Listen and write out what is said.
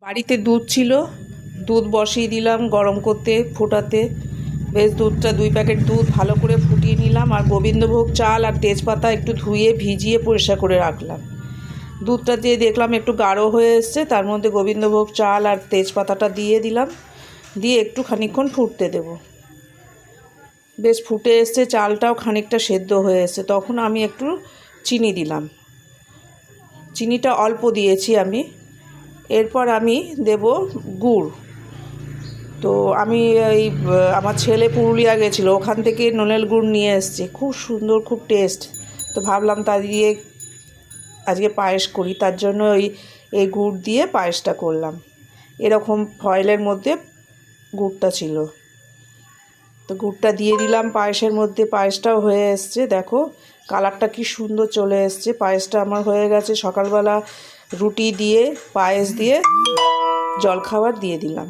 বাড়িতে দুধ ছিল, দুধ বসিয়ে দিলাম গরম করতে, ফোটাতে। বেশ দুধটা 2 প্যাকেট দুধ ভালো করে ফুটিয়ে নিলাম, আর গোবিন্দভোগ চাল আর তেজপাতা একটু ধুয়ে ভিজিয়ে পরিষ্কার করে রাখলাম। দুধটা দিয়ে দেখলাম একটু গাঢ় হয়ে এসছে, তার মধ্যে গোবিন্দভোগ চাল আর তেজপাতাটা দিয়ে দিলাম, দিয়ে একটু খানিকক্ষণ ফুটতে দেব। বেশ ফুটে এসছে, চালটাও খানিকটা সেদ্ধ হয়ে এসছে, তখন আমি একটু চিনি দিলাম। চিনিটা অল্প দিয়েছি আমি। এরপর আমি দেব গুড়। তো আমি আমার ছেলে পুরুলিয়া গেছিলো, ওখান থেকে নলেন গুড় নিয়ে এসছে, খুব সুন্দর, খুব টেস্ট। তো ভাবলাম তা দিয়ে আজকে পায়েস করি, তার জন্য এই গুড় দিয়ে পায়েসটা করলাম। এরকম ফয়েলের মধ্যে গুড়টা ছিল, তো গুড়টা দিয়ে দিলাম পায়েসের মধ্যে। পায়েসটাও হয়ে এসছে, দেখো কালারটা কি সুন্দর চলে এসছে। পায়েসটা আমার হয়ে গেছে। সকালবেলা রুটি দিয়ে পায়েস দিয়ে জলখাবার দিয়ে দিলাম।